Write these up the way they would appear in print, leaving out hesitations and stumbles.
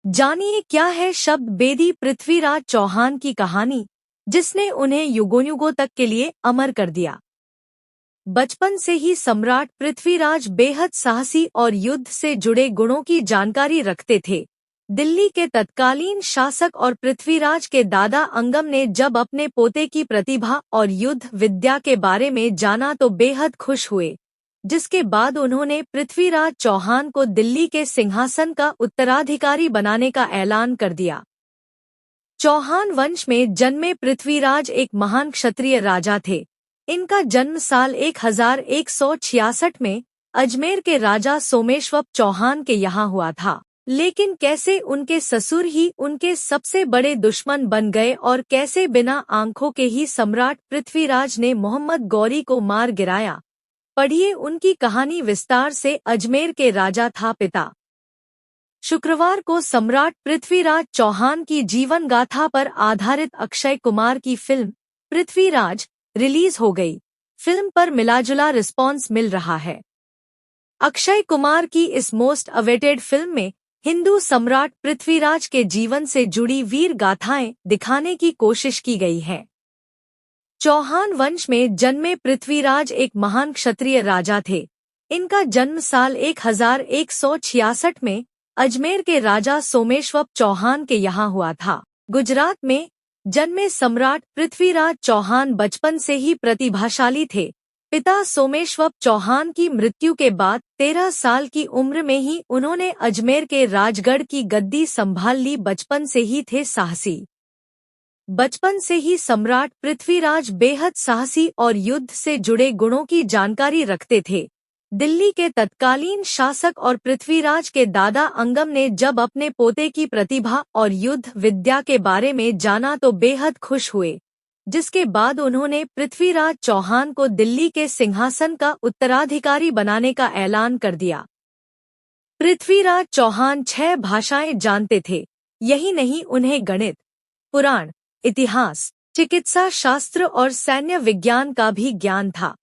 जानिए क्या है शब्द बेदी पृथ्वीराज चौहान की कहानी, जिसने उन्हें युगों युगों तक के लिए अमर कर दिया। बचपन से ही सम्राट पृथ्वीराज बेहद साहसी और युद्ध से जुड़े गुणों की जानकारी रखते थे। दिल्ली के तत्कालीन शासक और पृथ्वीराज के दादा अंगम ने जब अपने पोते की प्रतिभा और युद्ध विद्या के बारे में जाना तो बेहद खुश हुए, जिसके बाद उन्होंने पृथ्वीराज चौहान को दिल्ली के सिंहासन का उत्तराधिकारी बनाने का ऐलान कर दिया। चौहान वंश में जन्मे पृथ्वीराज एक महान क्षत्रिय राजा थे। इनका जन्म साल 1166 में अजमेर के राजा सोमेश्वर चौहान के यहाँ हुआ था। लेकिन कैसे उनके ससुर ही उनके सबसे बड़े दुश्मन बन गए और कैसे बिना आंखों के ही सम्राट पृथ्वीराज ने मोहम्मद गौरी को मार गिराया, पढ़िए उनकी कहानी विस्तार से। अजमेर के राजा था पिता। शुक्रवार को सम्राट पृथ्वीराज चौहान की जीवन गाथा पर आधारित अक्षय कुमार की फिल्म पृथ्वीराज रिलीज हो गई। फिल्म पर मिलाजुला रिस्पॉन्स मिल रहा है। अक्षय कुमार की इस मोस्ट अवेटेड फिल्म में हिंदू सम्राट पृथ्वीराज के जीवन से जुड़ी वीर गाथाएं दिखाने की कोशिश की गई है। चौहान वंश में जन्मे पृथ्वीराज एक महान क्षत्रिय राजा थे। इनका जन्म साल 1166 में अजमेर के राजा सोमेश्वर चौहान के यहाँ हुआ था। गुजरात में जन्मे सम्राट पृथ्वीराज चौहान बचपन से ही प्रतिभाशाली थे। पिता सोमेश्वर चौहान की मृत्यु के बाद 13 साल की उम्र में ही उन्होंने अजमेर के राजगढ़ की गद्दी संभाल ली। बचपन से ही थे साहसी। बचपन से ही सम्राट पृथ्वीराज बेहद साहसी और युद्ध से जुड़े गुणों की जानकारी रखते थे। दिल्ली के तत्कालीन शासक और पृथ्वीराज के दादा अंगम ने जब अपने पोते की प्रतिभा और युद्ध विद्या के बारे में जाना तो बेहद खुश हुए, जिसके बाद उन्होंने पृथ्वीराज चौहान को दिल्ली के सिंहासन का उत्तराधिकारी बनाने का ऐलान कर दिया। पृथ्वीराज चौहान 6 भाषाएं जानते थे। यही नहीं, उन्हें गणित, पुराण, इतिहास, चिकित्सा शास्त्र और सैन्य विज्ञान का भी ज्ञान था।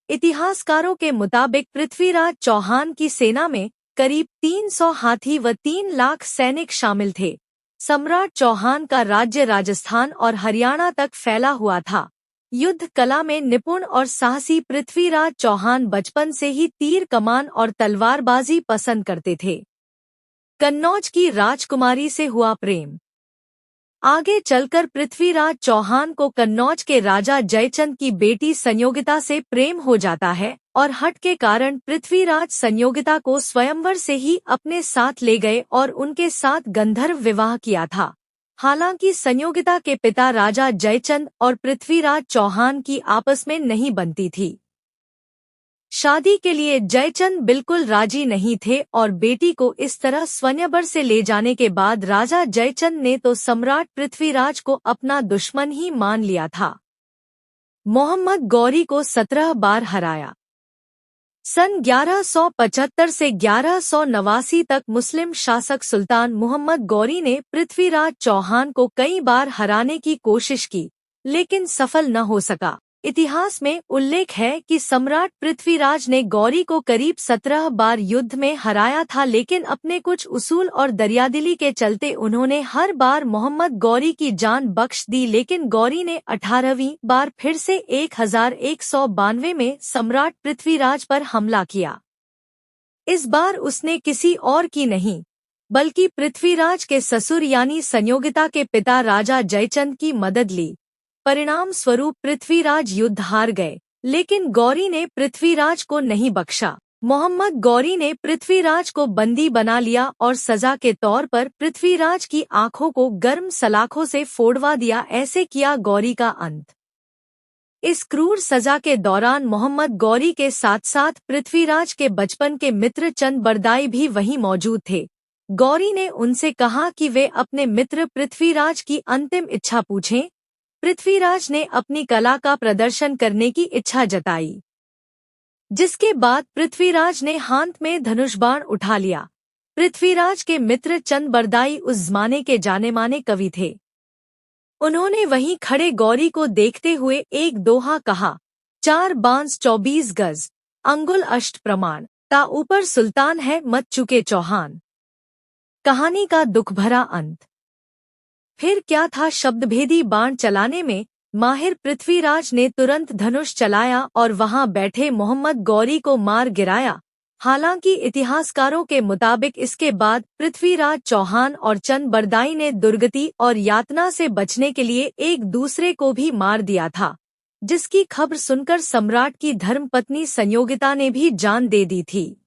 इतिहासकारों के मुताबिक पृथ्वीराज चौहान की सेना में करीब 300 हाथी व 3 लाख सैनिक शामिल थे। सम्राट चौहान का राज्य राजस्थान और हरियाणा तक फैला हुआ था। युद्ध कला में निपुण और साहसी पृथ्वीराज चौहान बचपन से ही तीर कमान और तलवारबाजी पसंद करते थे। कन्नौज की राजकुमारी से हुआ प्रेम। आगे चलकर पृथ्वीराज चौहान को कन्नौज के राजा जयचंद की बेटी संयोगिता से प्रेम हो जाता है और हठ के कारण पृथ्वीराज संयोगिता को स्वयंवर से ही अपने साथ ले गए और उनके साथ गंधर्व विवाह किया था। हालांकि संयोगिता के पिता राजा जयचंद और पृथ्वीराज चौहान की आपस में नहीं बनती थी। शादी के लिए जयचंद बिल्कुल राजी नहीं थे और बेटी को इस तरह स्वयंवर से ले जाने के बाद राजा जयचंद ने तो सम्राट पृथ्वीराज को अपना दुश्मन ही मान लिया था। मोहम्मद गौरी को 17 बार हराया। सन 1175 से 1189 तक मुस्लिम शासक सुल्तान मोहम्मद गौरी ने पृथ्वीराज चौहान को कई बार हराने की कोशिश की, लेकिन सफल न हो सका। इतिहास में उल्लेख है कि सम्राट पृथ्वीराज ने गौरी को करीब 17 बार युद्ध में हराया था, लेकिन अपने कुछ उसूल और दरियादिली के चलते उन्होंने हर बार मोहम्मद गौरी की जान बख्श दी। लेकिन गौरी ने 18वीं बार फिर से 1192 में सम्राट पृथ्वीराज पर हमला किया। इस बार उसने किसी और की नहीं, बल्कि पृथ्वीराज के ससुर यानी संयोगिता के पिता राजा जयचंद की मदद ली। परिणाम स्वरूप पृथ्वीराज युद्ध हार गए, लेकिन गौरी ने पृथ्वीराज को नहीं बख्शा। मोहम्मद गौरी ने पृथ्वीराज को बंदी बना लिया और सजा के तौर पर पृथ्वीराज की आंखों को गर्म सलाखों से फोड़वा दिया। ऐसे किया गौरी का अंत। इस क्रूर सजा के दौरान मोहम्मद गौरी के साथ साथ पृथ्वीराज के बचपन के मित्र चंद बरदाई भी वहीं मौजूद थे। गौरी ने उनसे कहा कि वे अपने मित्र पृथ्वीराज की अंतिम इच्छा पूछें। पृथ्वीराज ने अपनी कला का प्रदर्शन करने की इच्छा जताई, जिसके बाद पृथ्वीराज ने हाथ में धनुष बाण उठा लिया। पृथ्वीराज के मित्र चंद बरदाई उस जमाने के जाने माने कवि थे। उन्होंने वहीं खड़े गौरी को देखते हुए एक दोहा कहा, 4 बांस 24 गज, अंगुल अष्ट प्रमाण, ता ऊपर सुल्तान है मत चुके चौहान। कहानी का दुखभरा अंत। फिर क्या था? शब्दभेदी बाण चलाने में माहिर पृथ्वीराज ने तुरंत धनुष चलाया और वहां बैठे मोहम्मद गौरी को मार गिराया। हालांकि इतिहासकारों के मुताबिक इसके बाद पृथ्वीराज चौहान और चंद बरदाई ने दुर्गति और यातना से बचने के लिए एक दूसरे को भी मार दिया था, जिसकी खबर सुनकर सम्राट की धर्मपत्नी संयोगिता ने भी जान दे दी थी।